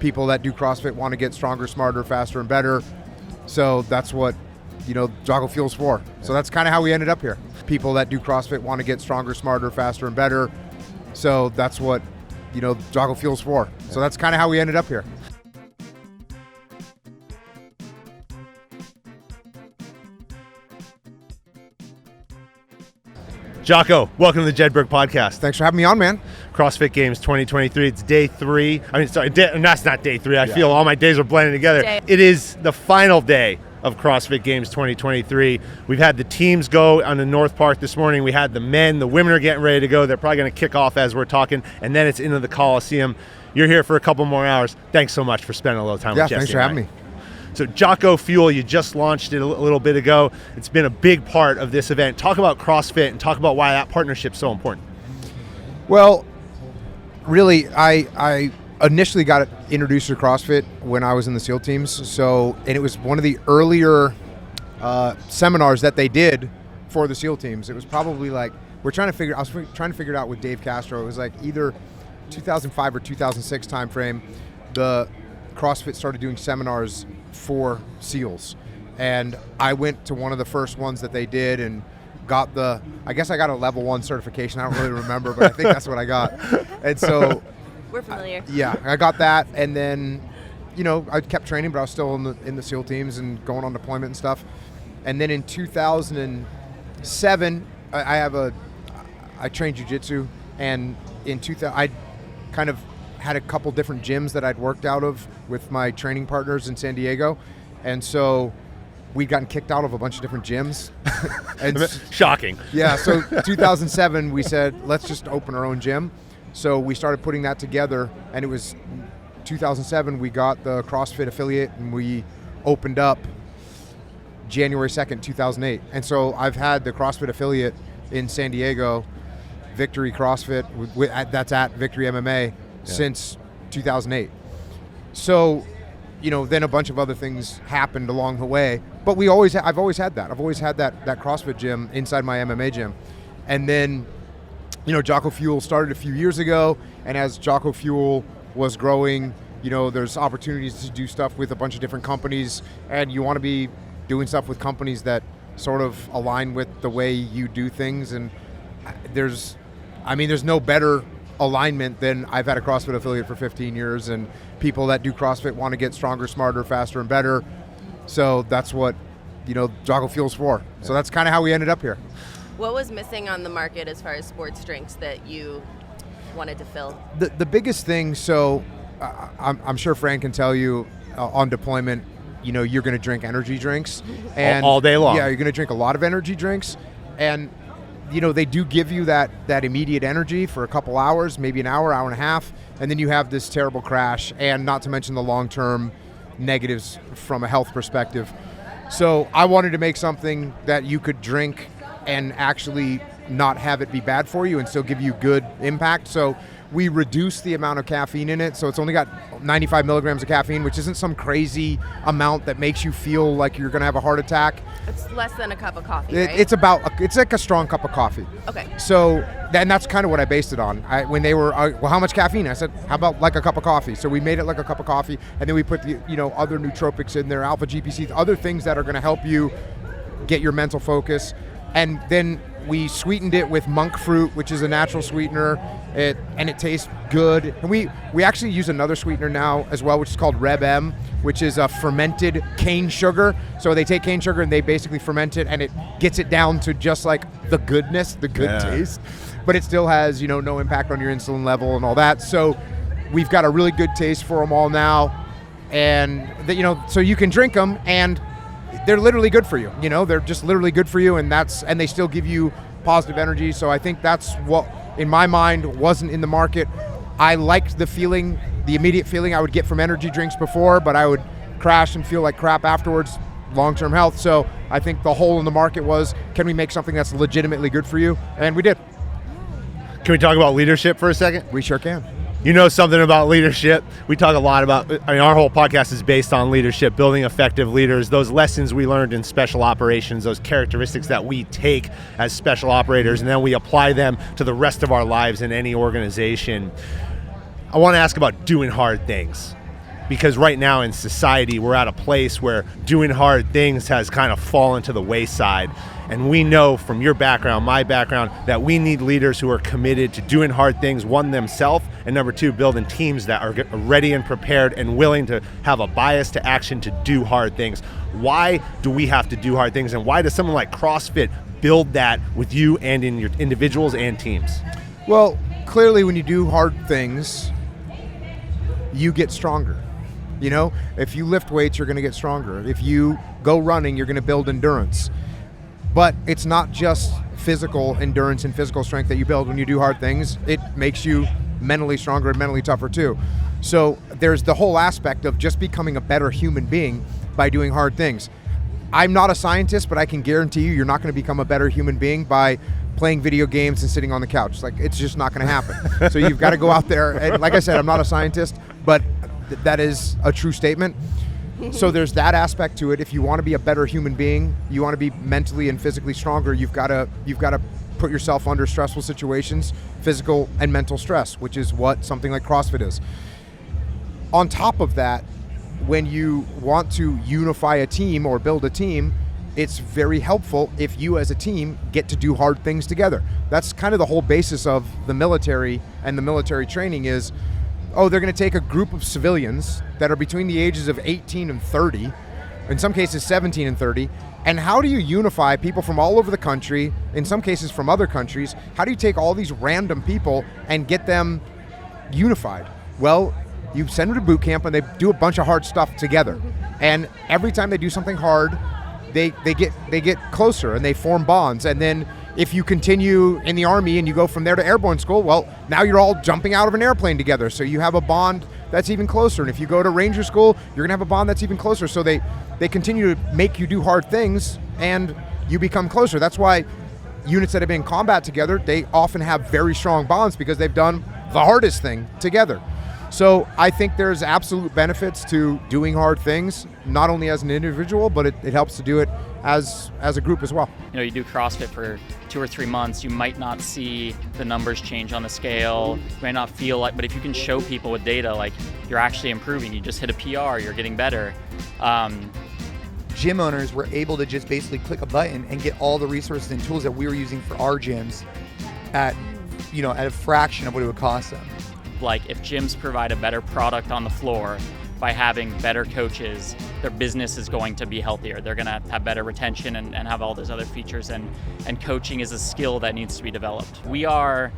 people that do CrossFit want to get stronger, smarter, faster, and better. So that's what, Jocko Fuel's for. So that's kind of how we ended up here. People that do CrossFit want to get stronger, smarter, faster, and better. So that's what, Jocko Fuel's for. So that's kind of how we ended up here. Jocko, welcome to the Jedburgh podcast. Thanks for having me on, man. CrossFit Games 2023. It's day 3. That's not day 3. I feel all my days are blending together. It is the final day of CrossFit Games 2023. We've had the teams go on the North Park this morning. We had the men. The women are getting ready to go. They're probably going to kick off as we're talking, and then it's into the Coliseum. You're here for a couple more hours. Thanks so much for spending a little time with Jessie. Thanks for having me. So Jocko Fuel, you just launched it a little bit ago. It's been a big part of this event. Talk about CrossFit and talk about why that partnership's so important. Well, really, I initially got introduced to CrossFit when I was in the SEAL teams. And it was one of the earlier seminars that they did for the SEAL teams. It was probably like, I was trying to figure it out with Dave Castro. It was like either 2005 or 2006 timeframe. The CrossFit started doing seminars for SEALs, and I went to one of the first ones that they did and got I guess I got a level 1 certification. I don't really remember, but I think that's what I got. And so we're familiar. I got that, and then I kept training, but I was still in the SEAL teams and going on deployment and stuff. And then in 2007, I trained jiu-jitsu, and in 2000 I kind of had a couple different gyms that I'd worked out of with my training partners in San Diego. And so we'd gotten kicked out of a bunch of different gyms. And shocking. Yeah, so 2007, we said, let's just open our own gym. So we started putting that together, and it was 2007, we got the CrossFit affiliate, and we opened up January 2nd, 2008. And so I've had the CrossFit affiliate in San Diego, Victory CrossFit, that's at Victory MMA, since 2008. So, then a bunch of other things happened along the way, but I've always had that. I've always had that CrossFit gym inside my MMA gym. And then, Jocko Fuel started a few years ago, and as Jocko Fuel was growing, there's opportunities to do stuff with a bunch of different companies, and you want to be doing stuff with companies that sort of align with the way you do things. And there's no better alignment than I've had a CrossFit affiliate for 15 years, and people that do CrossFit want to get stronger, smarter, faster, and better. So that's what, Jocko Fuel's for. So that's kind of how we ended up here. What was missing on the market as far as sports drinks that you wanted to fill? The biggest thing, so I'm sure Fran can tell you on deployment, you're going to drink energy drinks. And all day long. Yeah, you're going to drink a lot of energy drinks. And they do give you that immediate energy for a couple hours, maybe an hour and a half, and then you have this terrible crash, and not to mention the long-term negatives from a health perspective. So I wanted to make something that you could drink and actually not have it be bad for you and still give you good impact. So we reduced the amount of caffeine in it, so it's only got 95 milligrams of caffeine, which isn't some crazy amount that makes you feel like you're going to have a heart attack. It's less than a cup of coffee, right? It's like a strong cup of coffee. Okay. So, and that's kind of what I based it on. When they were, well, how much caffeine? I said, how about like a cup of coffee? So we made it like a cup of coffee, and then we put the, other nootropics in there, alpha GPC, other things that are going to help you get your mental focus. And then we sweetened it with monk fruit, which is a natural sweetener, and it tastes good. And we actually use another sweetener now as well, which is called Reb M, which is a fermented cane sugar. So they take cane sugar and they basically ferment it, and it gets it down to just like the goodness, the good taste. But it still has, no impact on your insulin level and all that. So we've got a really good taste for them all now. And, so you can drink them, and they're literally good for you. They're just literally good for you, and they still give you positive energy. So I think that's what, in my mind, wasn't in the market. I liked the immediate feeling I would get from energy drinks before, but I would crash and feel like crap afterwards, long-term health. So I think the hole in the market was, can we make something that's legitimately good for you? And we did. Can we talk about leadership for a second? We sure can. You know something about leadership. We talk a lot about, our whole podcast is based on leadership, building effective leaders, those lessons we learned in special operations, those characteristics that we take as special operators, and then we apply them to the rest of our lives in any organization. I want to ask about doing hard things. because right now in society, we're at a place where doing hard things has kind of fallen to the wayside. And we know from your background, my background, that we need leaders who are committed to doing hard things, one, themselves, and number two, building teams that are ready and prepared and willing to have a bias to action to do hard things. Why do we have to do hard things, and why does someone like CrossFit build that with you and in your individuals and teams? Well, clearly when you do hard things, you get stronger. You know, if you lift weights, you're going to get stronger. If you go running, you're going to build endurance. But it's not just physical endurance and physical strength that you build when you do hard things. It makes you mentally stronger and mentally tougher too. So there's the whole aspect of just becoming a better human being by doing hard things. I'm not a scientist, but I can guarantee you're not going to become a better human being by playing video games and sitting on the couch. Like, it's just not going to happen. So you've got to go out there. And like I said, I'm not a scientist, but that is a true statement. So there's that aspect to it. If you want to be a better human being, you want to be mentally and physically stronger, you've got to put yourself under stressful situations, physical and mental stress, which is what something like CrossFit is. On top of that, when you want to unify a team or build a team, it's very helpful if you as a team get to do hard things together. That's kind of the whole basis of the military and the military training is, they're going to take a group of civilians that are between the ages of 18 and 30, in some cases 17 and 30, and how do you unify people from all over the country, in some cases from other countries? How do you take all these random people and get them unified? Well, you send them to boot camp and they do a bunch of hard stuff together. And every time they do something hard, they get closer and they form bonds. And then if you continue in the Army and you go from there to airborne school, well, now you're all jumping out of an airplane together. So you have a bond that's even closer. And if you go to Ranger school, you're gonna have a bond that's even closer. So they continue to make you do hard things and you become closer. That's why units that have been in combat together, they often have very strong bonds because they've done the hardest thing together. So I think there's absolute benefits to doing hard things, not only as an individual, but it helps to do it as a group as well. You know, you do CrossFit for 2 or 3 months, you might not see the numbers change on the scale, you might not feel like, but if you can show people with data, like you're actually improving, you just hit a PR, you're getting better. Gym owners were able to just basically click a button and get all the resources and tools that we were using for our gyms at a fraction of what it would cost them. Like if gyms provide a better product on the floor by having better coaches, their business is going to be healthier. They're going to have better retention and have all those other features. And coaching is a skill that needs to be developed. We are,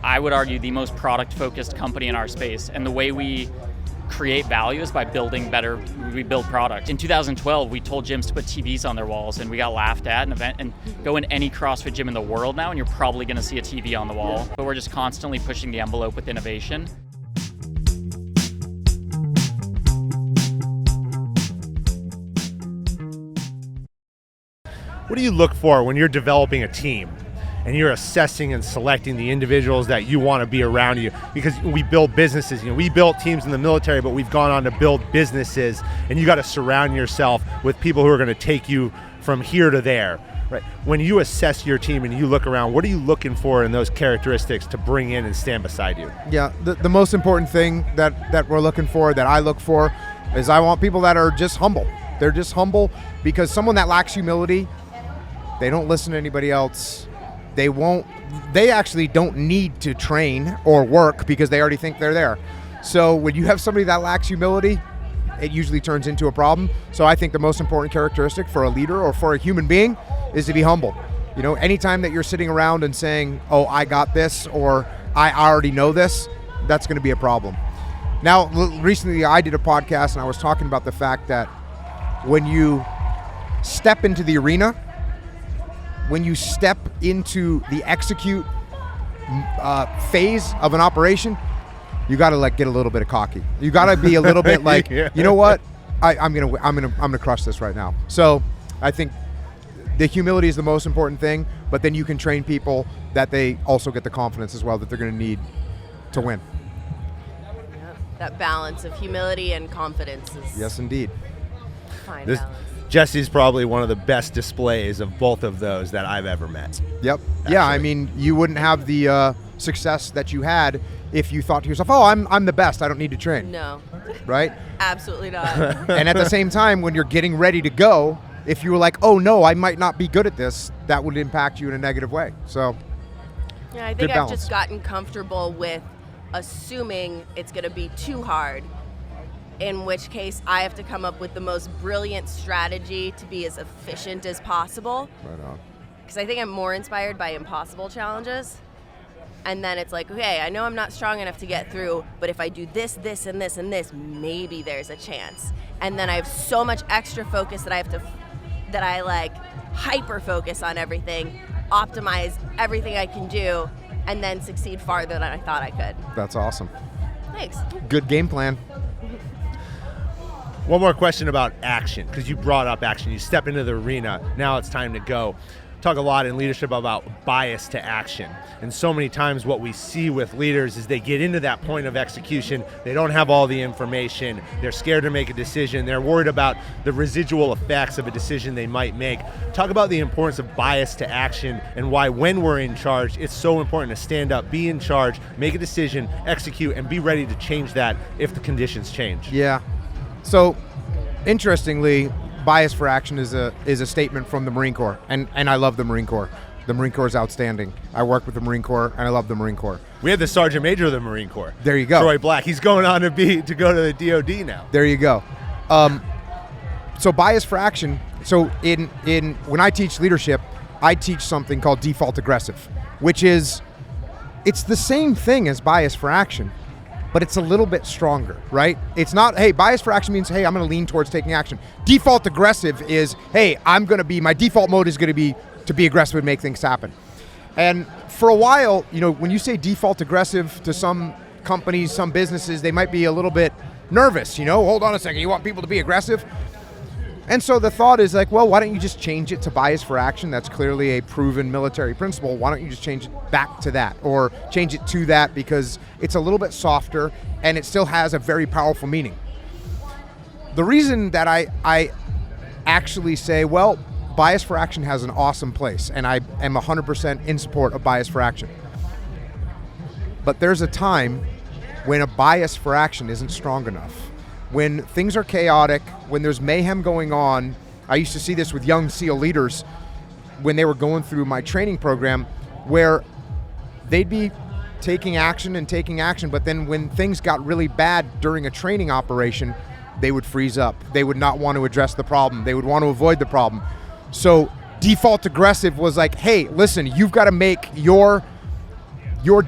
I would argue, the most product-focused company in our space. And the way we create value is by we build product. In 2012, we told gyms to put TVs on their walls and we got laughed at an event, and go in any CrossFit gym in the world now and you're probably gonna see a TV on the wall. But we're just constantly pushing the envelope with innovation. What do you look for when you're developing a team and you're assessing and selecting the individuals that you want to be around you? Because we build businesses, we built teams in the military, but we've gone on to build businesses, and you got to surround yourself with people who are going to take you from here to there, right? When you assess your team and you look around, what are you looking for in those characteristics to bring in and stand beside you? Yeah, the most important thing that we're looking for, that I look for, is I want people that are just humble. They're just humble, because someone that lacks humility, they don't listen to anybody else. They actually don't need to train or work because they already think they're there. So when you have somebody that lacks humility, it usually turns into a problem. So I think the most important characteristic for a leader or for a human being is to be humble. Anytime that you're sitting around and saying, oh, I got this, or I already know this, that's going to be a problem. Now, recently I did a podcast and I was talking about the fact that when you step into the arena, when you step into the execute phase of an operation, you got to get a little bit of cocky. You got to be a little bit like, yeah. You know what? I'm gonna crush this right now. So I think the humility is the most important thing, but then you can train people that they also get the confidence as well that they're going to need to win. Yeah, that balance of humility and confidence is Yes, indeed. fine balance. Jesse's probably one of the best displays of both of those that I've ever met. Yep. Actually. Yeah, I mean, you wouldn't have the success that you had if you thought to yourself, oh, I'm the best, I don't need to train. No. Right? Absolutely not. And at the same time, when you're getting ready to go, if you were like, oh no, I might not be good at this, that would impact you in a negative way. So, Yeah, I think good I've just balance. gotten comfortable with assuming it's going to be too hard, in which case I have to come up with the most brilliant strategy to be as efficient as possible. right on. Because I think I'm more inspired by impossible challenges. And then it's like, okay, I know I'm not strong enough to get through, but if I do this, this, and this, and this, maybe there's a chance. And then I have so much extra focus that I like hyper focus on everything, optimize everything I can do, and then succeed farther than I thought I could. That's awesome. Thanks. Good game plan. One more question about action, because you brought up action. You step into the arena, now it's time to go. Talk a lot in leadership about bias to action. And so many times what we see with leaders is they get into that point of execution, they don't have all the information, they're scared to make a decision, they're worried about the residual effects of a decision they might make. Talk about the importance of bias to action and why when we're in charge, it's so important to stand up, be in charge, make a decision, execute, and be ready to change that if the conditions change. Yeah. So, interestingly, bias for action is a statement from the Marine Corps, and I love the Marine Corps. The Marine Corps is outstanding. I work with the Marine Corps, and I love the Marine Corps. We had the Sergeant Major of the Marine Corps. There you go. Troy Black. He's going on to go to the DOD now. There you go. So bias for action. So when I teach leadership, I teach something called default aggressive, which is, it's the same thing as bias for action, but it's a little bit stronger, right? It's not, hey, bias for action means, hey, I'm going to lean towards taking action. Default aggressive is, hey, my default mode is going to be to be aggressive and make things happen. And for a while, when you say default aggressive to some companies, some businesses, they might be a little bit nervous, hold on a second, you want people to be aggressive? And so the thought is like, well, why don't you just change it to bias for action? That's clearly a proven military principle. Why don't you just change it back to that, or change it to that, because it's a little bit softer and it still has a very powerful meaning. The reason that I actually say, well, bias for action has an awesome place, and I am 100% in support of bias for action. But there's a time when a bias for action isn't strong enough. When things are chaotic, when there's mayhem going on. I used to see this with young SEAL leaders when they were going through my training program, where they'd be taking action, but then when things got really bad during a training operation, they would freeze up. They would not want to address the problem. They would want to avoid the problem. So default aggressive was like, hey, listen, you've got to make your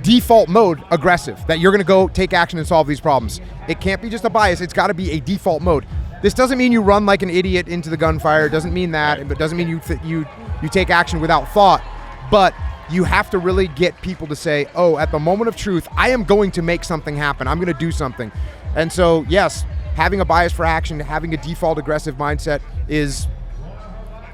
default mode aggressive, that you're going to go take action and solve these problems. It can't be just a bias. It's got to be a default mode. This doesn't mean you run like an idiot into the gunfire. It doesn't mean that. It doesn't mean you take action without thought. But you have to really get people to say, oh, at the moment of truth, I am going to make something happen. I'm going to do something. And so, yes, having a bias for action, having a default aggressive mindset is,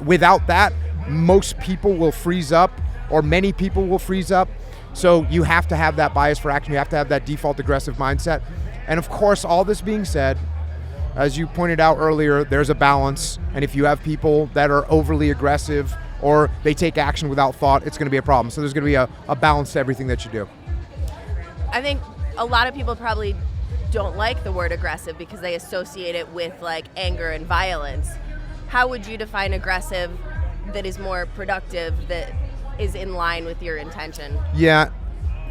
without that, most people will freeze up, or many people will freeze up. So you have to have that bias for action. You have to have that default aggressive mindset. And of course, all this being said, as you pointed out earlier, there's a balance. And if you have people that are overly aggressive or they take action without thought, it's going to be a problem. So there's going to be a balance to everything that you do. I think a lot of people probably don't like the word aggressive because they associate it with like anger and violence. How would you define aggressive that is more productive, that is in line with your intention? Yeah.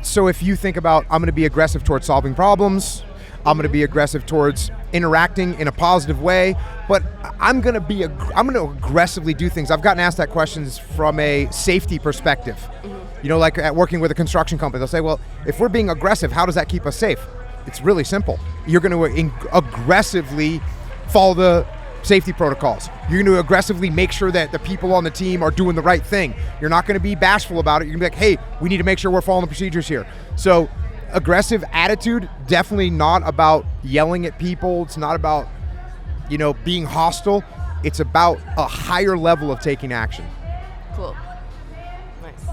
So if you think about, I'm going to be aggressive towards solving problems, I'm going to be aggressive towards interacting in a positive way, but I'm going to aggressively do things. I've gotten asked that questions from a safety perspective. Mm-hmm. Like at working with a construction company, they'll say, well, if we're being aggressive, how does that keep us safe? It's really simple. You're going to aggressively follow the safety protocols. You're going to aggressively make sure that the people on the team are doing the right thing. You're not going to be bashful about it. You're going to be like, hey, we need to make sure we're following the procedures here. So aggressive attitude, definitely not about yelling at people. It's not about, being hostile. It's about a higher level of taking action. Cool. Nice.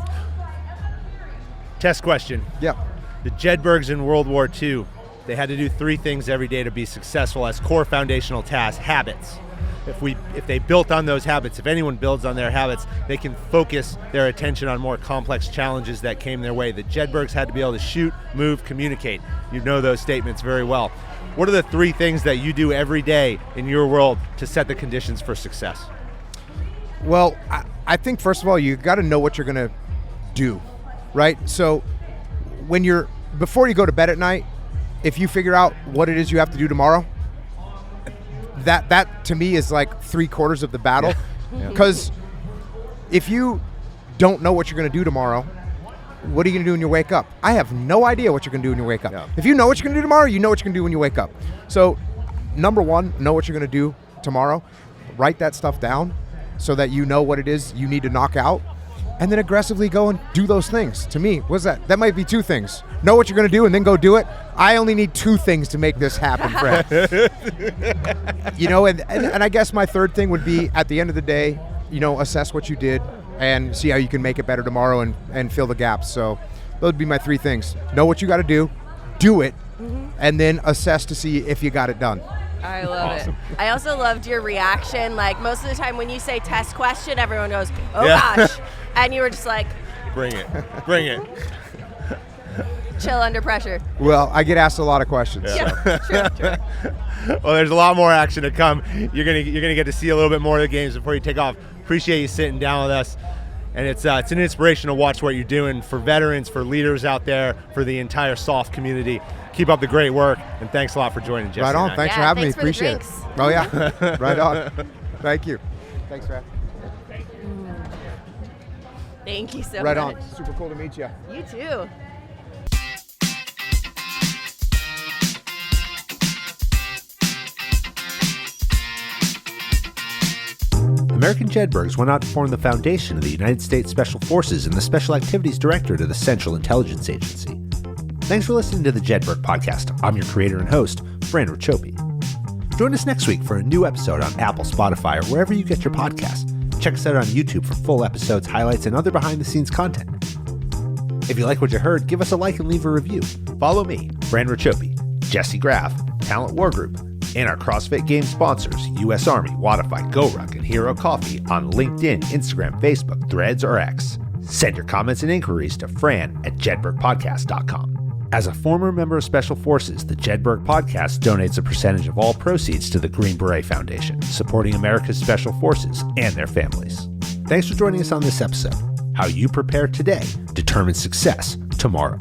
Test question. Yep. The Jedburghs in World War II, they had to do 3 things every day to be successful as core foundational tasks, habits. if they built on those habits, if anyone builds on their habits, they can focus their attention on more complex challenges that came their way. The Jedburghs had to be able to shoot, move, communicate. You know those statements very well. What are the 3 things that you do every day in your world to set the conditions for success? Well, I think first of all, you got to know what you're going to do, right? So before you go to bed at night, if you figure out what it is you have to do tomorrow, that to me is like 3/4 of the battle. Because if you don't know what you're going to do tomorrow, what are you going to do when you wake up? I have no idea what you're going to do when you wake up. Yeah. If you know what you're going to do tomorrow, you know what you're going to do when you wake up. So number 1, know what you're going to do tomorrow. Write that stuff down so that you know what it is you need to knock out. And then aggressively go and do those things. To me, what's that? That might be 2 things. Know what you're going to do and then go do it. I only need 2 things to make this happen, Fran. And I guess my 3rd thing would be, at the end of the day, assess what you did and see how you can make it better tomorrow and fill the gaps. So those would be my 3 things. Know what you got to do it, and then assess to see if you got it done. I love it. I also loved your reaction. Like, most of the time when you say test question, everyone goes, oh gosh. And you were just like, bring it. Chill under pressure. Well, I get asked a lot of questions. Yeah, true. Well, there's a lot more action to come. You're gonna get to see a little bit more of the games before you take off. Appreciate you sitting down with us. And it's an inspiration to watch what you're doing for veterans, for leaders out there, for the entire soft community. Keep up the great work, and thanks a lot for joining, Jessie. Right on. Thanks for having me. Appreciate it. Oh, yeah. Right on. Thank you. Thanks, Graff. Thank you so much. Right on. Super cool to meet you. You too. American Jedburghs went out to form the foundation of the United States Special Forces and the Special Activities Directorate of the Central Intelligence Agency. Thanks for listening to the Jedburgh Podcast. I'm your creator and host, Fran Racioppi. Join us next week for a new episode on Apple, Spotify, or wherever you get your podcasts. Check us out on YouTube for full episodes, highlights, and other behind-the-scenes content. If you like what you heard, give us a like and leave a review. Follow me, Fran Racioppi, Jessie Graff, Talent War Group, and our CrossFit Games sponsors, U.S. Army, Wodify, GoRuck, and Hero Coffee on LinkedIn, Instagram, Facebook, Threads, or X. Send your comments and inquiries to fran@jedburghpodcast.com. As a former member of Special Forces, the Jedburgh Podcast donates a percentage of all proceeds to the Green Beret Foundation, supporting America's Special Forces and their families. Thanks for joining us on this episode. How you prepare today determines success tomorrow.